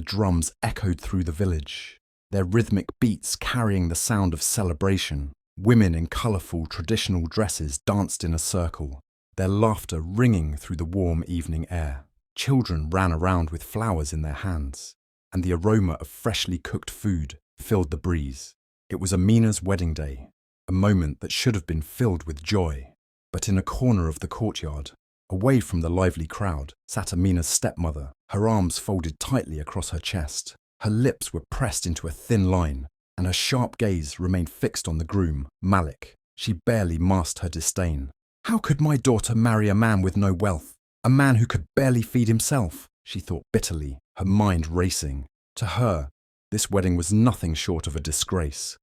drums echoed through the village, their rhythmic beats carrying the sound of celebration. Women in colourful traditional dresses danced in a circle, their laughter ringing through the warm evening air. Children ran around with flowers in their hands, and the aroma of freshly cooked food filled the breeze. It was Amina's wedding day, a moment that should have been filled with joy. But in a corner of the courtyard, away from the lively crowd, sat Amina's stepmother, her arms folded tightly across her chest. Her lips were pressed into a thin line, and her sharp gaze remained fixed on the groom, Malik. She barely masked her disdain. How could my daughter marry a man with no wealth? A man who could barely feed himself? She thought bitterly, her mind racing. To her, this wedding was nothing short of a disgrace,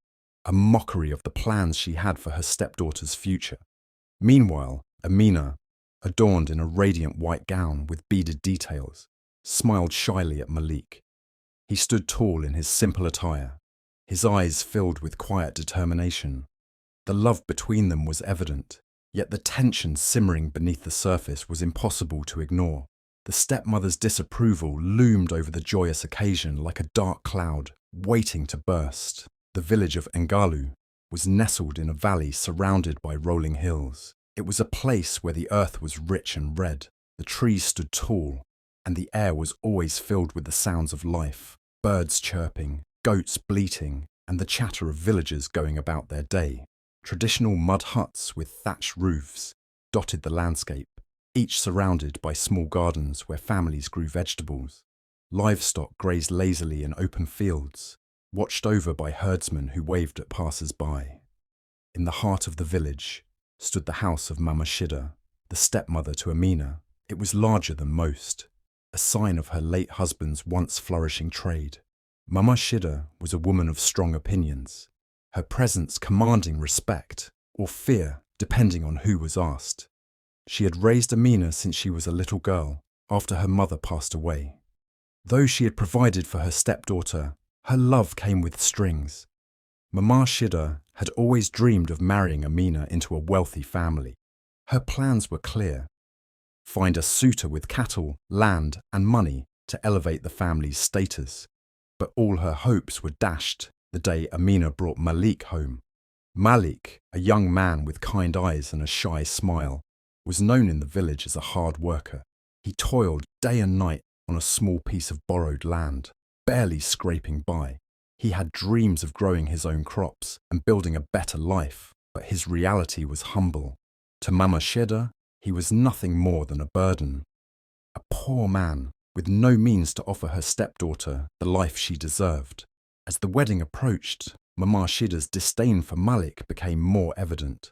a mockery of the plans she had for her stepdaughter's future. Meanwhile, Amina, adorned in a radiant white gown with beaded details, smiled shyly at Malik. He stood tall in his simple attire, his eyes filled with quiet determination. The love between them was evident, yet the tension simmering beneath the surface was impossible to ignore. The stepmother's disapproval loomed over the joyous occasion like a dark cloud, waiting to burst. The village of Engalu was nestled in a valley surrounded by rolling hills. It was a place where the earth was rich and red, the trees stood tall, and the air was always filled with the sounds of life. Birds chirping, goats bleating, and the chatter of villagers going about their day. Traditional mud huts with thatched roofs dotted the landscape, each surrounded by small gardens where families grew vegetables. Livestock grazed lazily in open fields, watched over by herdsmen who waved at passers-by. In the heart of the village stood the house of Mama Shida, the stepmother to Amina. It was larger than most, a sign of her late husband's once flourishing trade. Mama Shida was a woman of strong opinions, her presence commanding respect or fear depending on who was asked. She had raised Amina since she was a little girl, after her mother passed away. Though she had provided for her stepdaughter, her love came with strings. Mama Shida had always dreamed of marrying Amina into a wealthy family. Her plans were clear: find a suitor with cattle, land, and money to elevate the family's status. But all her hopes were dashed the day Amina brought Malik home. Malik, a young man with kind eyes and a shy smile, was known in the village as a hard worker. He toiled day and night on a small piece of borrowed land, barely scraping by. He had dreams of growing his own crops and building a better life, but his reality was humble. To Mama Shida, he was nothing more than a burden. A poor man with no means to offer her stepdaughter the life she deserved. As the wedding approached, Mama Shida's disdain for Malik became more evident.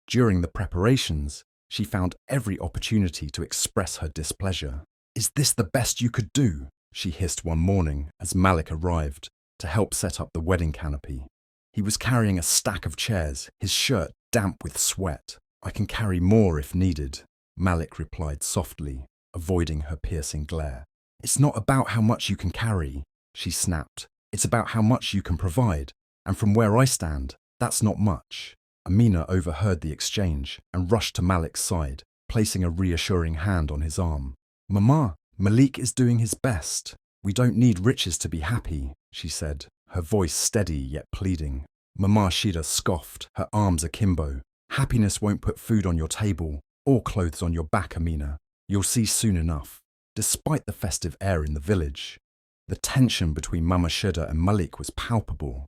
During the preparations, she found every opportunity to express her displeasure. "Is this the best you could do?" she hissed one morning as Malik arrived to help set up the wedding canopy. He was carrying a stack of chairs, his shirt damp with sweat. "I can carry more if needed," Malik replied softly, avoiding her piercing glare. "It's not about how much you can carry," she snapped. "It's about how much you can provide, and from where I stand, that's not much." Amina overheard the exchange and rushed to Malik's side, placing a reassuring hand on his arm. "Mama, Malik is doing his best. We don't need riches to be happy," she said, her voice steady yet pleading. Mama Shida scoffed, her arms akimbo. "Happiness won't put food on your table or clothes on your back, Amina. You'll see soon enough." Despite the festive air in the village, the tension between Mama Shida and Malik was palpable.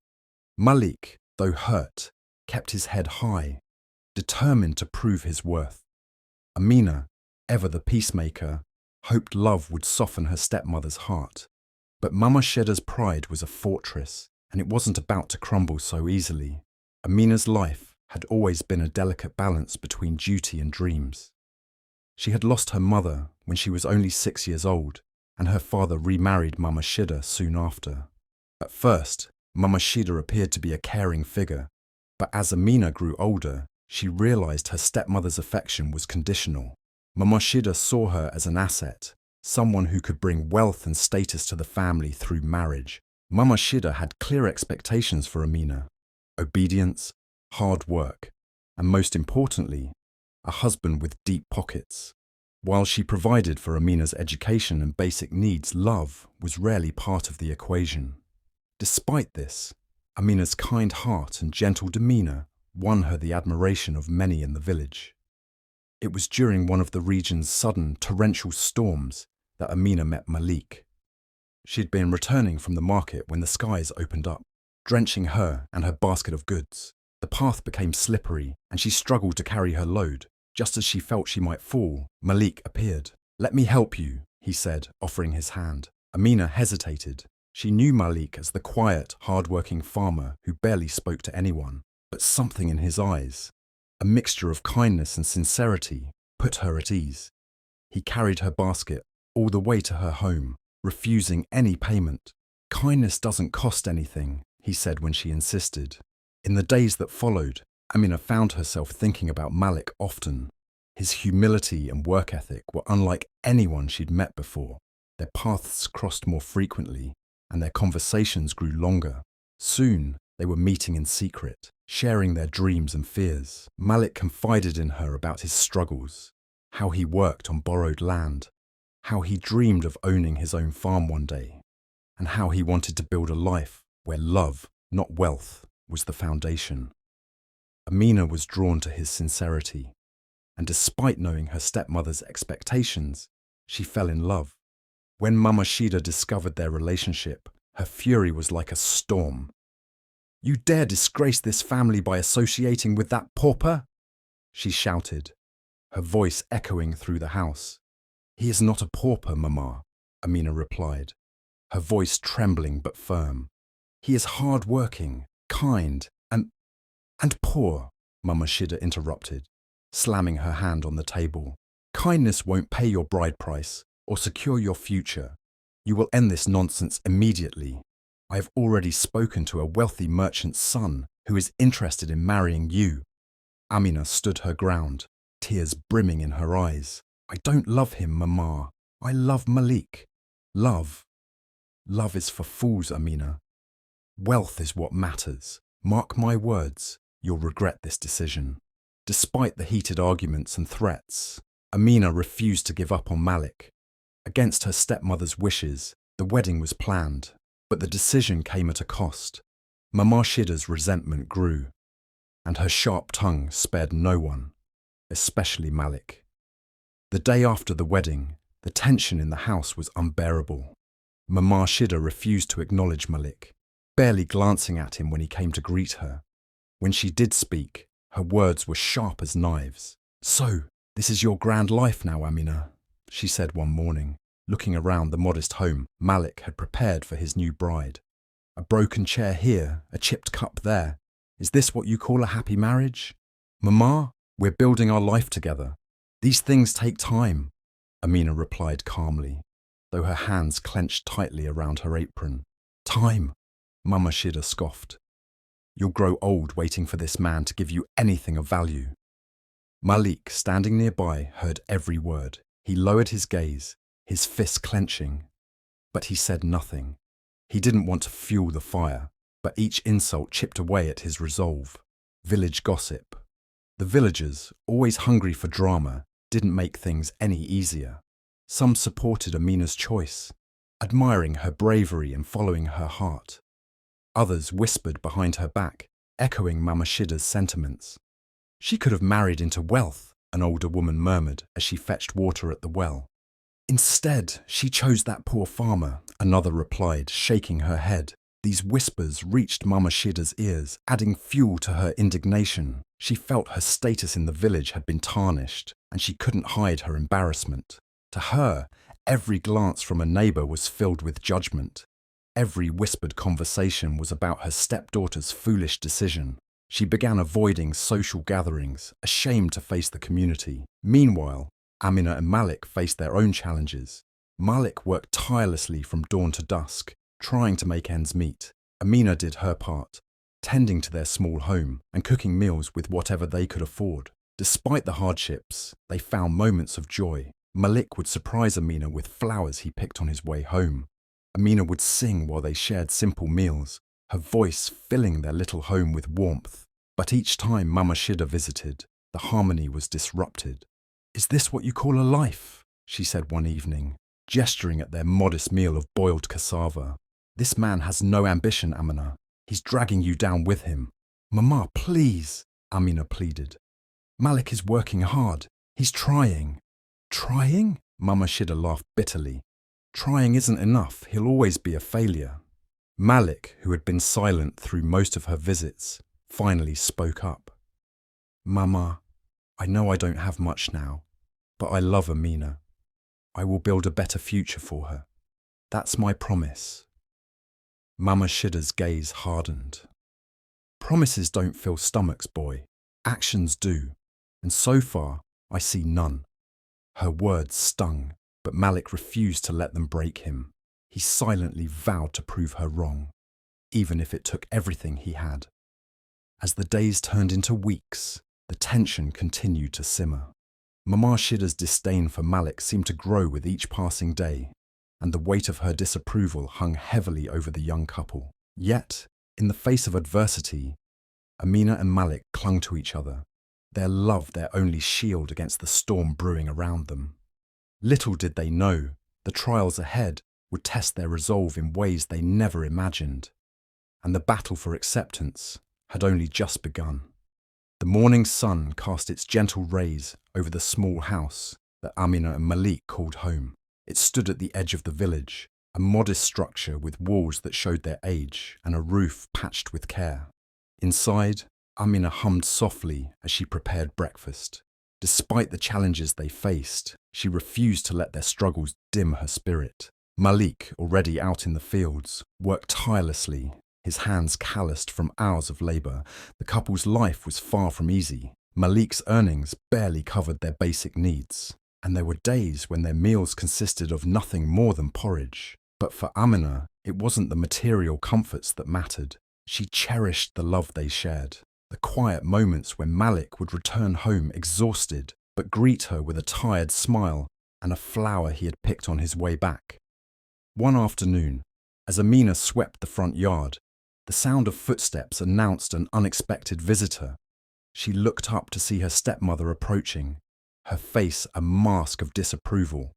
Malik, though hurt, kept his head high, determined to prove his worth. Amina, ever the peacemaker, hoped love would soften her stepmother's heart. But Mama Shida's pride was a fortress, and it wasn't about to crumble so easily. Amina's life had always been a delicate balance between duty and dreams. She had lost her mother when she was only 6 years old, and her father remarried Mama Shida soon after. At first, Mama Shida appeared to be a caring figure, but as Amina grew older, she realized her stepmother's affection was conditional. Mama Shida saw her as an asset, someone who could bring wealth and status to the family through marriage. Mama Shida had clear expectations for Amina: obedience, hard work, and most importantly, a husband with deep pockets. While she provided for Amina's education and basic needs, love was rarely part of the equation. Despite this, Amina's kind heart and gentle demeanour won her the admiration of many in the village. It was during one of the region's sudden torrential storms that Amina met Malik. She'd been returning from the market when the skies opened up, drenching her and her basket of goods. The path became slippery and she struggled to carry her load. Just as she felt she might fall, Malik appeared. "Let me help you," he said, offering his hand. Amina hesitated. She knew Malik as the quiet, hard-working farmer who barely spoke to anyone, but something in his eyes, a mixture of kindness and sincerity, put her at ease. He carried her basket all the way to her home, refusing any payment. "Kindness doesn't cost anything," he said when she insisted. In the days that followed, Amina found herself thinking about Malik often. His humility and work ethic were unlike anyone she'd met before. Their paths crossed more frequently, and their conversations grew longer. Soon, they were meeting in secret, sharing their dreams and fears. Malik confided in her about his struggles, how he worked on borrowed land, how he dreamed of owning his own farm one day, and how he wanted to build a life where love, not wealth, was the foundation. Amina was drawn to his sincerity, and despite knowing her stepmother's expectations, she fell in love. When Mama Shida discovered their relationship, her fury was like a storm. "You dare disgrace this family by associating with that pauper?" she shouted, her voice echoing through the house. "He is not a pauper, Mama," Amina replied, her voice trembling but firm. "He is hard-working, kind, and poor," Mama Shida interrupted, slamming her hand on the table. "Kindness won't pay your bride price or secure your future. You will end this nonsense immediately. I have already spoken to a wealthy merchant's son who is interested in marrying you." Amina stood her ground, tears brimming in her eyes. "I don't love him, Mama. I love Malik. Love is for fools, Amina. Wealth is what matters. Mark my words, you'll regret this decision." Despite the heated arguments and threats, Amina refused to give up on Malik. Against her stepmother's wishes, the wedding was planned, but the decision came at a cost. Mama Shida's resentment grew, and her sharp tongue spared no one, especially Malik. The day after the wedding, the tension in the house was unbearable. Mama Shida refused to acknowledge Malik, barely glancing at him when he came to greet her. When she did speak, her words were sharp as knives. "So, this is your grand life now, Amina," she said one morning, looking around the modest home Malik had prepared for his new bride. "A broken chair here, a chipped cup there. Is this what you call a happy marriage?" "Mama, we're building our life together. These things take time," Amina replied calmly, though her hands clenched tightly around her apron. "Time," Mama Shida scoffed. "You'll grow old waiting for this man to give you anything of value." Malik, standing nearby, heard every word. He lowered his gaze, his fists clenching, but he said nothing. He didn't want to fuel the fire, but each insult chipped away at his resolve. Village gossip. The villagers, always hungry for drama, didn't make things any easier. Some supported Amina's choice, admiring her bravery and following her heart. Others whispered behind her back, echoing Mama Shida's sentiments. "She could have married into wealth," an older woman murmured as she fetched water at the well. "Instead, she chose that poor farmer," another replied, shaking her head. These whispers reached Mama Shida's ears, adding fuel to her indignation. She felt her status in the village had been tarnished, and she couldn't hide her embarrassment. To her, every glance from a neighbour was filled with judgment. Every whispered conversation was about her stepdaughter's foolish decision. She began avoiding social gatherings, ashamed to face the community. Meanwhile, Amina and Malik faced their own challenges. Malik worked tirelessly from dawn to dusk, trying to make ends meet. Amina did her part, tending to their small home and cooking meals with whatever they could afford. Despite the hardships, they found moments of joy. Malik would surprise Amina with flowers he picked on his way home. Amina would sing while they shared simple meals, her voice filling their little home with warmth. But each time Mama Shida visited, the harmony was disrupted. "Is this what you call a life?" she said one evening, gesturing at their modest meal of boiled cassava. "This man has no ambition, Amina. He's dragging you down with him." "Mama, please," Amina pleaded. "Malik is working hard. He's trying." "Trying?" Mama Shida laughed bitterly. "Trying isn't enough. He'll always be a failure." Malik, who had been silent through most of her visits, finally spoke up. "Mama, I know I don't have much now, but I love Amina. I will build a better future for her. That's my promise." Mama Shida's gaze hardened. "Promises don't fill stomachs, boy. Actions do. And so far, I see none." Her words stung, but Malik refused to let them break him. He silently vowed to prove her wrong, even if it took everything he had. As the days turned into weeks, the tension continued to simmer. Mama Shida's disdain for Malik seemed to grow with each passing day, and the weight of her disapproval hung heavily over the young couple. Yet, in the face of adversity, Amina and Malik clung to each other, their love their only shield against the storm brewing around them. Little did they know the trials ahead would test their resolve in ways they never imagined, and the battle for acceptance had only just begun. The morning sun cast its gentle rays over the small house that Amina and Malik called home. It stood at the edge of the village, a modest structure with walls that showed their age and a roof patched with care. Inside, Amina hummed softly as she prepared breakfast. Despite the challenges they faced, she refused to let their struggles dim her spirit. Malik, already out in the fields, worked tirelessly, his hands calloused from hours of labour. The couple's life was far from easy. Malik's earnings barely covered their basic needs, and there were days when their meals consisted of nothing more than porridge. But for Amina, it wasn't the material comforts that mattered. She cherished the love they shared, the quiet moments when Malik would return home exhausted, but greet her with a tired smile and a flower he had picked on his way back. One afternoon, as Amina swept the front yard, the sound of footsteps announced an unexpected visitor. She looked up to see her stepmother approaching, her face a mask of disapproval.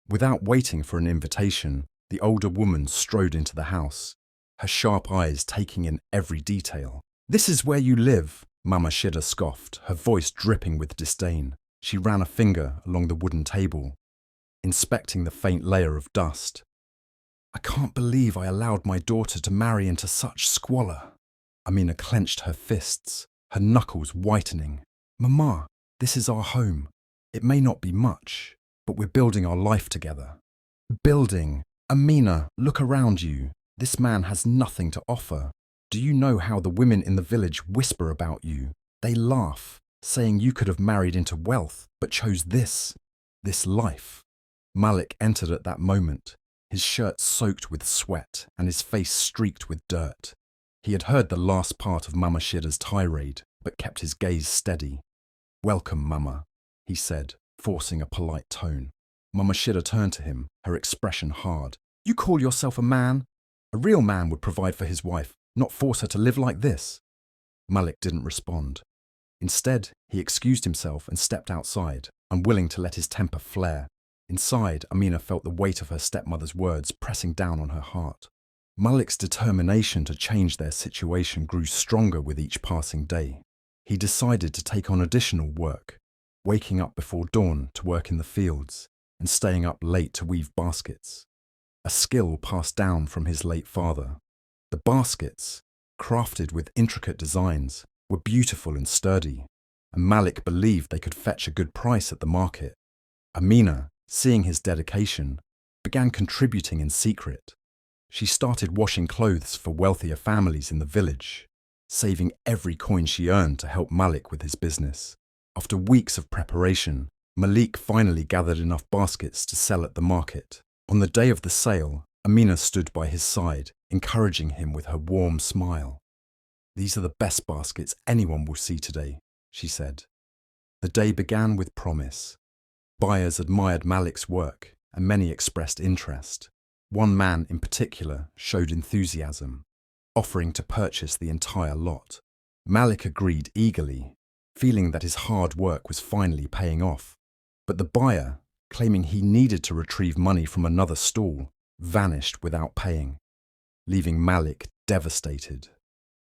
Without waiting for an invitation, the older woman strode into the house, her sharp eyes taking in every detail. "This is where you live," Mama Shida scoffed, her voice dripping with disdain. She ran a finger along the wooden table, inspecting the faint layer of dust. "I can't believe I allowed my daughter to marry into such squalor." Amina clenched her fists, her knuckles whitening. "Mama, this is our home. It may not be much, but we're building our life together." "Building? Amina, look around you. This man has nothing to offer. Do you know how the women in the village whisper about you? They laugh, saying you could have married into wealth, but chose this life." Malik entered at that moment, his shirt soaked with sweat and his face streaked with dirt. He had heard the last part of Mama Shida's tirade, but kept his gaze steady. "Welcome, Mama," he said, forcing a polite tone. Mama Shida turned to him, her expression hard. "You call yourself a man? A real man would provide for his wife, not force her to live like this." Malik didn't respond. Instead, he excused himself and stepped outside, unwilling to let his temper flare. Inside, Amina felt the weight of her stepmother's words pressing down on her heart. Malik's determination to change their situation grew stronger with each passing day. He decided to take on additional work, waking up before dawn to work in the fields and staying up late to weave baskets, a skill passed down from his late father. The baskets, crafted with intricate designs, were beautiful and sturdy, and Malik believed they could fetch a good price at the market. Amina, seeing his dedication, began contributing in secret. She started washing clothes for wealthier families in the village, saving every coin she earned to help Malik with his business. After weeks of preparation, Malik finally gathered enough baskets to sell at the market. On the day of the sale, Amina stood by his side, encouraging him with her warm smile. "These are the best baskets anyone will see today," she said. The day began with promise. Buyers admired Malik's work, and many expressed interest. One man in particular showed enthusiasm, offering to purchase the entire lot. Malik agreed eagerly, feeling that his hard work was finally paying off. But the buyer, claiming he needed to retrieve money from another stall, vanished without paying, leaving Malik devastated.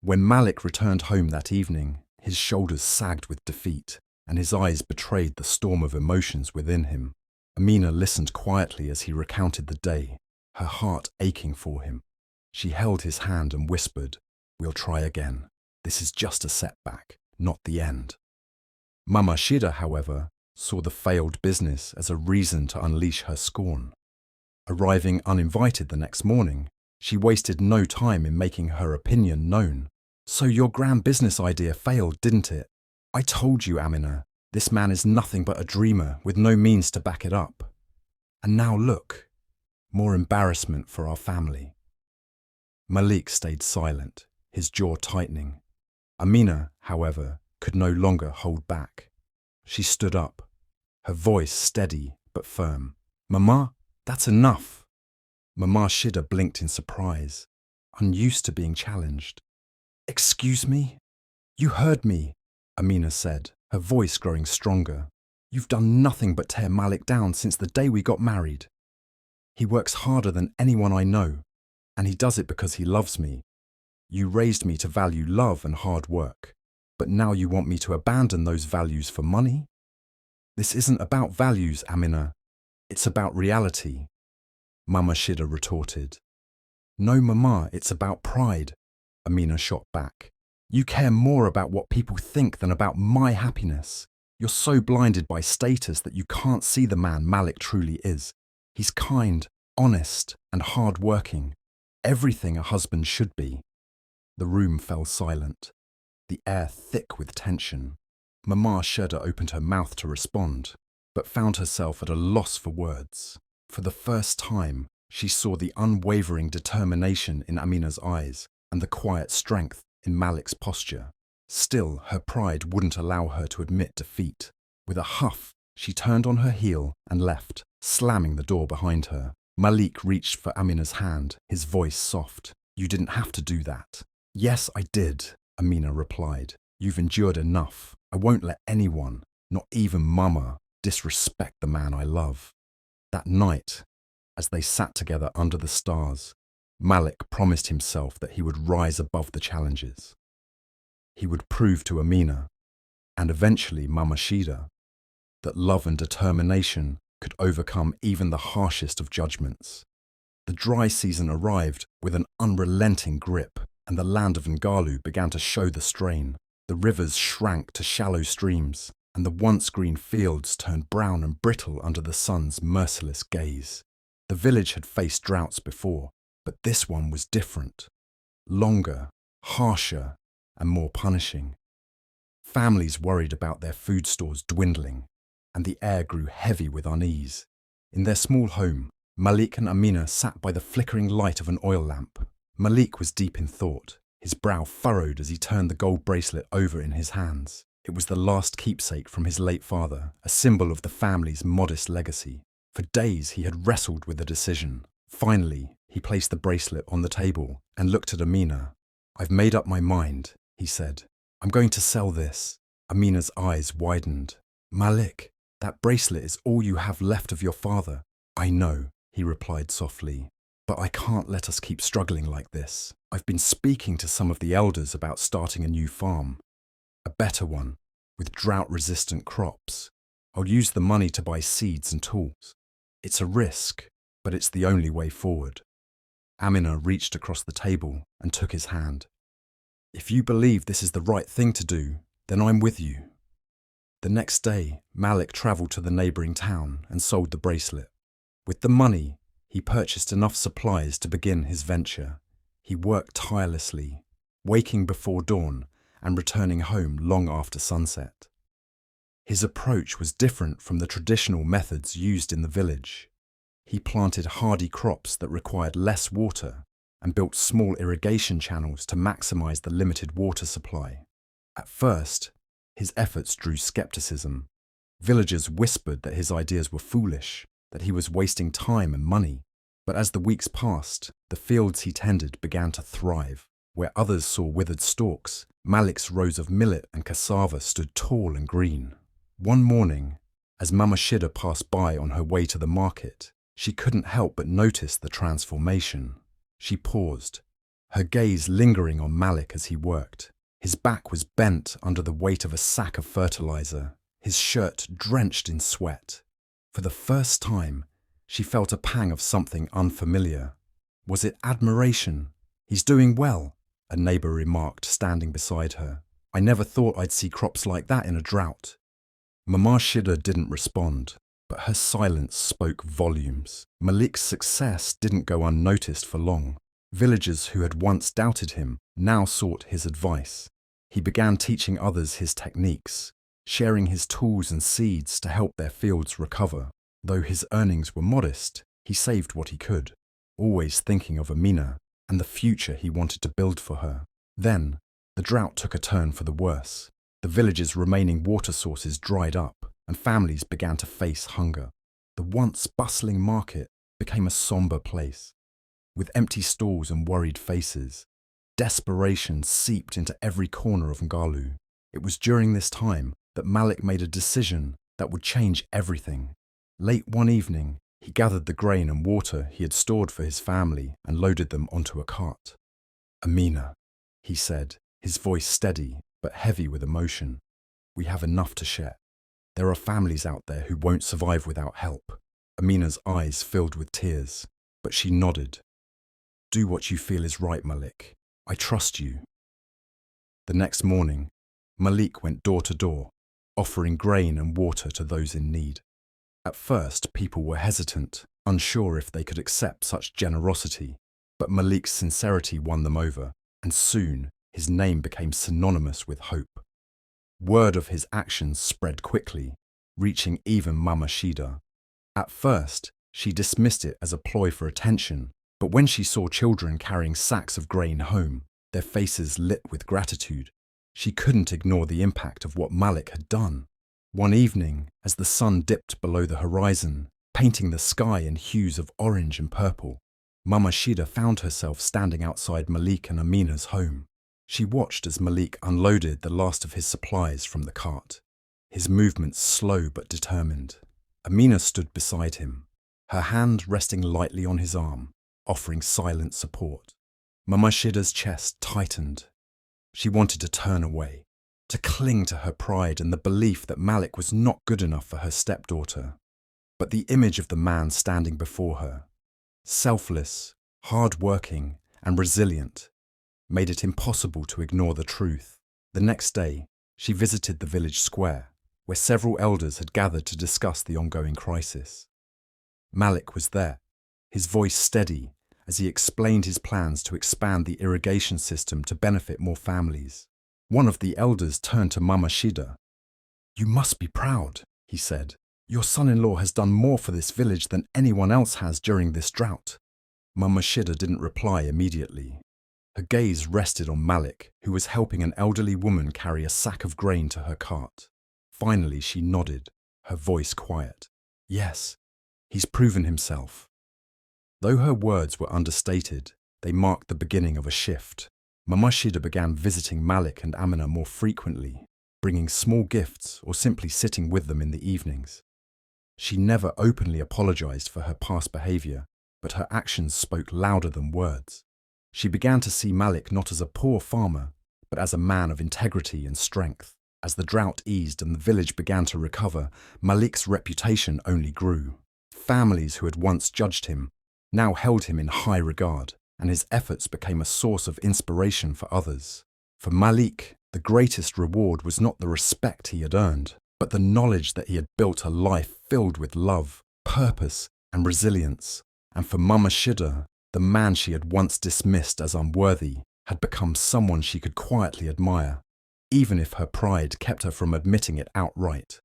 When Malik returned home that evening, his shoulders sagged with defeat, and his eyes betrayed the storm of emotions within him. Amina listened quietly as he recounted the day, her heart aching for him. She held his hand and whispered, "We'll try again. This is just a setback, not the end." Mama Shida, however, saw the failed business as a reason to unleash her scorn. Arriving uninvited the next morning, she wasted no time in making her opinion known. "So your grand business idea failed, didn't it? I told you, Amina, this man is nothing but a dreamer with no means to back it up. And now look, more embarrassment for our family." Malik stayed silent, his jaw tightening. Amina, however, could no longer hold back. She stood up, her voice steady but firm. "Mama, that's enough." Mama Shida blinked in surprise, unused to being challenged. "Excuse me? You heard me," Amina said, her voice growing stronger. "You've done nothing but tear Malik down since the day we got married. He works harder than anyone I know, and he does it because he loves me. You raised me to value love and hard work, but now you want me to abandon those values for money? This isn't about values, Amina. It's about reality," Mama Shida retorted. "No, Mama, it's about pride," Amina shot back. "You care more about what people think than about my happiness. You're so blinded by status that you can't see the man Malik truly is. He's kind, honest, and hard-working. Everything a husband should be." The room fell silent, the air thick with tension. Mama Shida opened her mouth to respond, but found herself at a loss for words. For the first time, she saw the unwavering determination in Amina's eyes and the quiet strength in Malik's posture. Still, her pride wouldn't allow her to admit defeat. With a huff, she turned on her heel and left, slamming the door behind her. Malik reached for Amina's hand, his voice soft. "You didn't have to do that." "Yes, I did," Amina replied. "You've endured enough. I won't let anyone, not even Mama, disrespect the man I love." That night, as they sat together under the stars, Malik promised himself that he would rise above the challenges. He would prove to Amina, and eventually Mama Shida, that love and determination could overcome even the harshest of judgments. The dry season arrived with an unrelenting grip, and the land of Ngalu began to show the strain. The rivers shrank to shallow streams, and the once green fields turned brown and brittle under the sun's merciless gaze. The village had faced droughts before, but this one was different. Longer, harsher, and more punishing. Families worried about their food stores dwindling, and the air grew heavy with unease. In their small home, Malik and Amina sat by the flickering light of an oil lamp. Malik was deep in thought, his brow furrowed as he turned the gold bracelet over in his hands. It was the last keepsake from his late father, a symbol of the family's modest legacy. For days he had wrestled with a decision. Finally, he placed the bracelet on the table and looked at Amina. "I've made up my mind," he said. "I'm going to sell this." Amina's eyes widened. "Malik, that bracelet is all you have left of your father." "I know," he replied softly, "but I can't let us keep struggling like this. I've been speaking to some of the elders about starting a new farm. A better one, with drought-resistant crops. I'll use the money to buy seeds and tools. It's a risk, but it's the only way forward." Amina reached across the table and took his hand. "If you believe this is the right thing to do, then I'm with you." The next day, Malik travelled to the neighbouring town and sold the bracelet. With the money, he purchased enough supplies to begin his venture. He worked tirelessly, waking before dawn and returning home long after sunset. His approach was different from the traditional methods used in the village. He planted hardy crops that required less water and built small irrigation channels to maximize the limited water supply. At first, his efforts drew skepticism. Villagers whispered that his ideas were foolish, that he was wasting time and money. But as the weeks passed, the fields he tended began to thrive. Where others saw withered stalks, Malik's rows of millet and cassava stood tall and green. One morning, As Mama Shida passed by on her way to the market, she couldn't help but notice the transformation. She paused, her gaze lingering on Malik as he worked. His back was bent under the weight of a sack of fertilizer, his shirt drenched in sweat. For the first time, she felt a pang of something unfamiliar. Was it admiration? "He's doing well," a neighbor remarked, standing beside her. "I never thought I'd see crops like that in a drought." Mama Shida didn't respond, but her silence spoke volumes. Malik's success didn't go unnoticed for long. Villagers who had once doubted him now sought his advice. He began teaching others his techniques, sharing his tools and seeds to help their fields recover. Though his earnings were modest, he saved what he could, always thinking of Amina and the future he wanted to build for her. Then, the drought took a turn for the worse. The village's remaining water sources dried up, and families began to face hunger. The once bustling market became a somber place. With empty stalls and worried faces, desperation seeped into every corner of Ngalu. It was during this time that Malik made a decision that would change everything. Late one evening, he gathered the grain and water he had stored for his family and loaded them onto a cart. "Amina," he said, his voice steady but heavy with emotion, "we have enough to share. There are families out there who won't survive without help." Amina's eyes filled with tears, but she nodded. "Do what you feel is right, Malik. I trust you." The next morning, Malik went door to door, offering grain and water to those in need. At first, people were hesitant, unsure if they could accept such generosity, but Malik's sincerity won them over, and soon his name became synonymous with hope. Word of his actions spread quickly, reaching even Mama Shida. At first, she dismissed it as a ploy for attention, but when she saw children carrying sacks of grain home, their faces lit with gratitude. She couldn't ignore the impact of what Malik had done. One evening, as the sun dipped below the horizon, painting the sky in hues of orange and purple, Mama Shida found herself standing outside Malik and Amina's home. She watched as Malik unloaded the last of his supplies from the cart, his movements slow but determined. Amina stood beside him, her hand resting lightly on his arm, offering silent support. Mama Shida's chest tightened. She wanted to turn away, to cling to her pride and the belief that Malik was not good enough for her stepdaughter. But the image of the man standing before her, selfless, hard-working, and resilient, made it impossible to ignore the truth. The next day, she visited the village square, where several elders had gathered to discuss the ongoing crisis. Malik was there, his voice steady as he explained his plans to expand the irrigation system to benefit more families. One of the elders turned to Mama Shida. "You must be proud," he said. "Your son-in-law has done more for this village than anyone else has during this drought." Mama Shida didn't reply immediately. Her gaze rested on Malik, who was helping an elderly woman carry a sack of grain to her cart. Finally, she nodded, her voice quiet. "Yes, he's proven himself." Though her words were understated, they marked the beginning of a shift. Mama Shida began visiting Malik and Amina more frequently, bringing small gifts or simply sitting with them in the evenings. She never openly apologized for her past behavior, but her actions spoke louder than words. She began to see Malik not as a poor farmer, but as a man of integrity and strength. As the drought eased and the village began to recover, Malik's reputation only grew. Families who had once judged him now held him in high regard, and his efforts became a source of inspiration for others. For Malik, the greatest reward was not the respect he had earned, but the knowledge that he had built a life filled with love, purpose, and resilience. And for Mama Shida, the man she had once dismissed as unworthy had become someone she could quietly admire, even if her pride kept her from admitting it outright.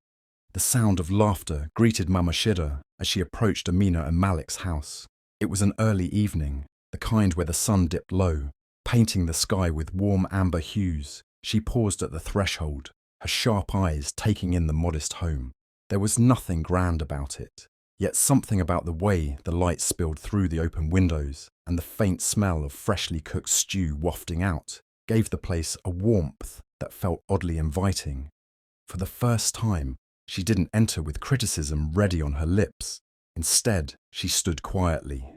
The sound of laughter greeted Mama Shida as she approached Amina and Malik's house. It was an early evening, the kind where the sun dipped low, painting the sky with warm amber hues. She paused at the threshold, her sharp eyes taking in the modest home. There was nothing grand about it, yet something about the way the light spilled through the open windows and the faint smell of freshly cooked stew wafting out gave the place a warmth that felt oddly inviting. For the first time, She didn't enter with criticism ready on her lips. Instead, she stood quietly,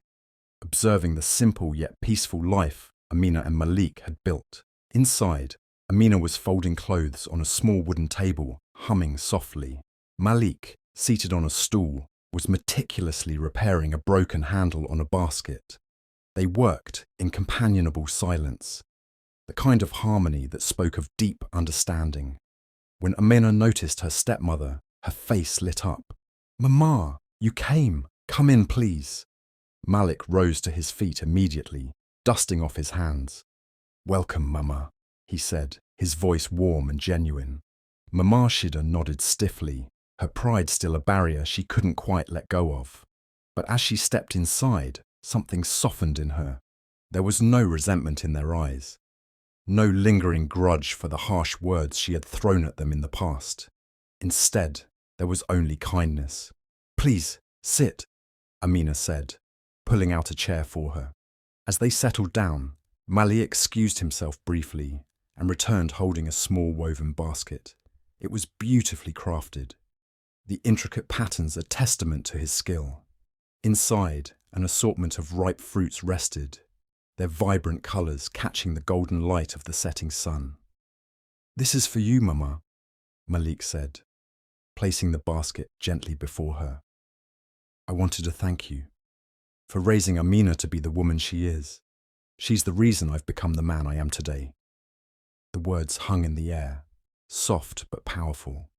observing the simple yet peaceful life Amina and Malik had built. Inside, Amina was folding clothes on a small wooden table, humming softly. Malik, seated on a stool, was meticulously repairing a broken handle on a basket. They worked in companionable silence, the kind of harmony that spoke of deep understanding. When Amina noticed her stepmother, her face lit up. "Mama, you came. Come in, please." Malik rose to his feet immediately, dusting off his hands. "Welcome, Mama," he said, his voice warm and genuine. Mama Shida nodded stiffly, her pride still a barrier she couldn't quite let go of. But as she stepped inside, something softened in her. There was no resentment in their eyes, no lingering grudge for the harsh words she had thrown at them in the past. Instead, there was only kindness. "Please, sit," Amina said, pulling out a chair for her. As they settled down, Mali excused himself briefly and returned holding a small woven basket. It was beautifully crafted, the intricate patterns a testament to his skill. Inside, an assortment of ripe fruits rested, their vibrant colours catching the golden light of the setting sun. "This is for you, Mama," Malik said, placing the basket gently before her. "I wanted to thank you for raising Amina to be the woman she is. She's the reason I've become the man I am today." The words hung in the air, soft but powerful.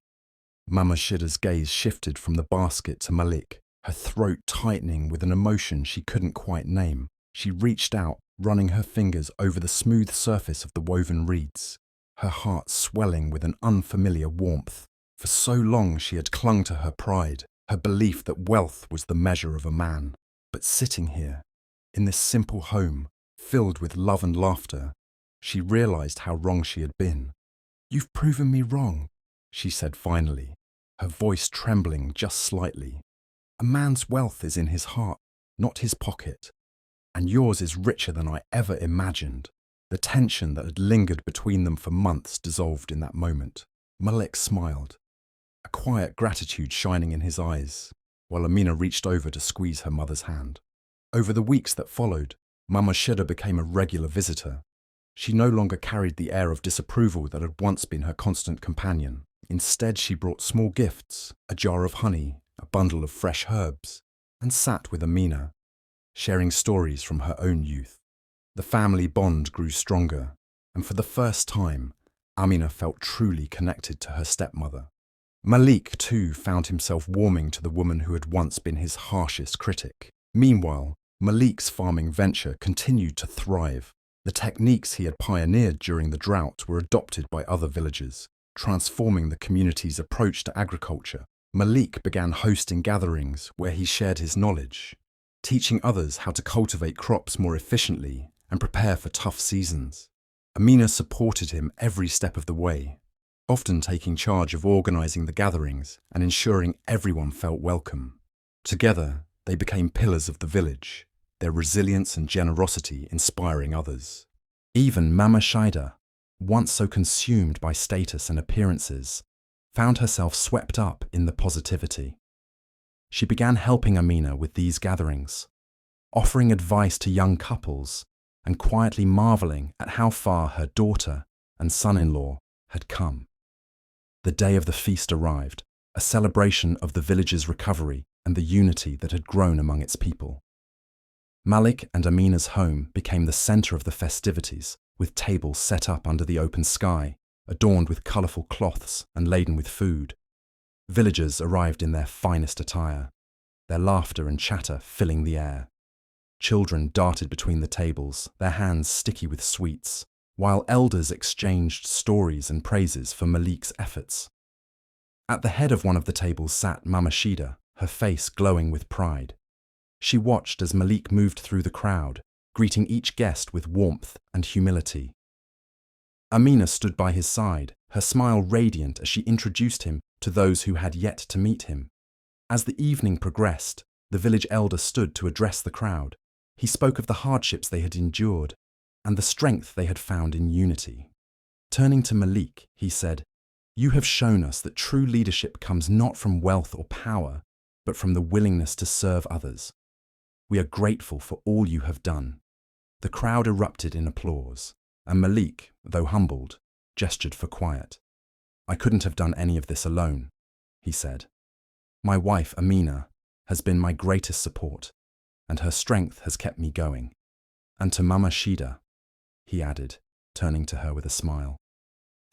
Mama Shida's gaze shifted from the basket to Malik, her throat tightening with an emotion she couldn't quite name. She reached out, running her fingers over the smooth surface of the woven reeds, her heart swelling with an unfamiliar warmth. For so long she had clung to her pride, her belief that wealth was the measure of a man. But sitting here, in this simple home, filled with love and laughter, she realized how wrong she had been. "You've proven me wrong," she said finally, her voice trembling just slightly. "A man's wealth is in his heart, not his pocket. And yours is richer than I ever imagined." The tension that had lingered between them for months dissolved in that moment. Malik smiled, a quiet gratitude shining in his eyes, while Amina reached over to squeeze her mother's hand. Over the weeks that followed, Mama Shida became a regular visitor. She no longer carried the air of disapproval that had once been her constant companion. Instead, she brought small gifts, a jar of honey, a bundle of fresh herbs, and sat with Amina, sharing stories from her own youth. The family bond grew stronger, and for the first time, Amina felt truly connected to her stepmother. Malik, too, found himself warming to the woman who had once been his harshest critic. Meanwhile, Malik's farming venture continued to thrive. The techniques he had pioneered during the drought were adopted by other villagers, transforming the community's approach to agriculture. Malik began hosting gatherings where he shared his knowledge, teaching others how to cultivate crops more efficiently and prepare for tough seasons. Amina supported him every step of the way, often taking charge of organizing the gatherings and ensuring everyone felt welcome. Together, they became pillars of the village, their resilience and generosity inspiring others. Even Mama Shida, once so consumed by status and appearances, found herself swept up in the positivity. She began helping Amina with these gatherings, offering advice to young couples and quietly marveling at how far her daughter and son-in-law had come. The day of the feast arrived, a celebration of the village's recovery and the unity that had grown among its people. Malik and Amina's home became the center of the festivities, with tables set up under the open sky, adorned with colorful cloths and laden with food. Villagers arrived in their finest attire, their laughter and chatter filling the air. Children darted between the tables, their hands sticky with sweets, while elders exchanged stories and praises for Malik's efforts. At the head of one of the tables sat Mama Shida, her face glowing with pride. She watched as Malik moved through the crowd, greeting each guest with warmth and humility. Amina stood by his side, her smile radiant as she introduced him to those who had yet to meet him. As the evening progressed, the village elder stood to address the crowd. He spoke of the hardships they had endured and the strength they had found in unity. Turning to Malik, he said, You have shown us that true leadership comes not from wealth or power, but from the willingness to serve others. We are grateful for all you have done. The crowd erupted in applause, and Malik, though humbled, gestured for quiet. I couldn't have done any of this alone, he said. My wife, Amina, has been my greatest support, and her strength has kept me going. And to Mama Shida, he added, turning to her with a smile,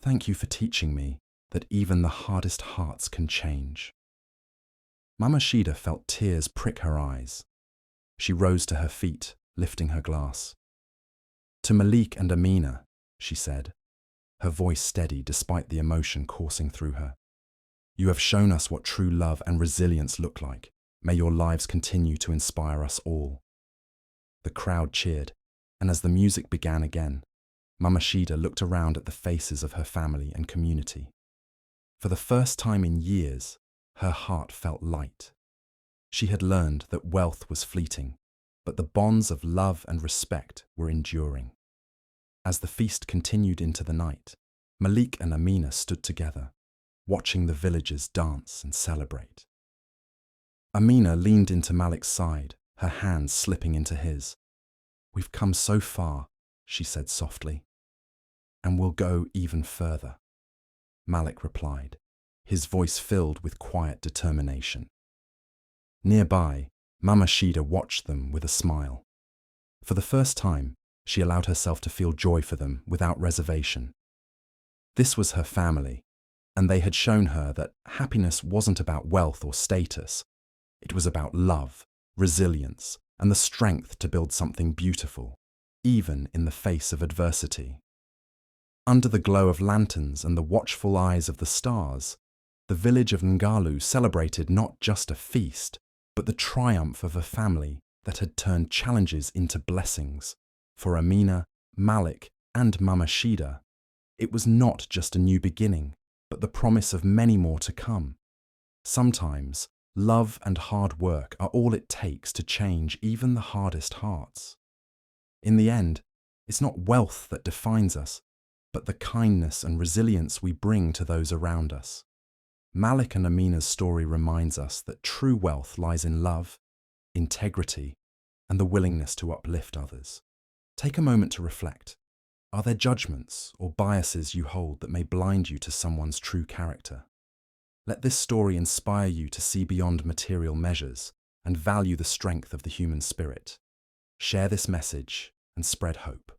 thank you for teaching me that even the hardest hearts can change. Mama Shida felt tears prick her eyes. She rose to her feet, lifting her glass. To Malik and Amina, she said, her voice steady despite the emotion coursing through her. You have shown us what true love and resilience look like. May your lives continue to inspire us all. The crowd cheered, and as the music began again, Mama Shida looked around at the faces of her family and community. For the first time in years, her heart felt light. She had learned that wealth was fleeting, but the bonds of love and respect were enduring. As the feast continued into the night, Malik and Amina stood together, watching the villagers dance and celebrate. Amina leaned into Malik's side, her hands slipping into his. We've come so far, she said softly, and we'll go even further. Malik replied, his voice filled with quiet determination. Nearby, Mama Shida watched them with a smile. For the first time, she allowed herself to feel joy for them without reservation. This was her family, and they had shown her that happiness wasn't about wealth or status. It was about love, resilience, and the strength to build something beautiful, even in the face of adversity. Under the glow of lanterns and the watchful eyes of the stars, the village of Ngalu celebrated not just a feast, but the triumph of a family that had turned challenges into blessings. For Amina, Malik, and Mama Shida, it was not just a new beginning, but the promise of many more to come. Sometimes, love and hard work are all it takes to change even the hardest hearts. In the end, it's not wealth that defines us, but the kindness and resilience we bring to those around us. Malik and Amina's story reminds us that true wealth lies in love, integrity, and the willingness to uplift others. Take a moment to reflect. Are there judgments or biases you hold that may blind you to someone's true character? Let this story inspire you to see beyond material measures and value the strength of the human spirit. Share this message and spread hope.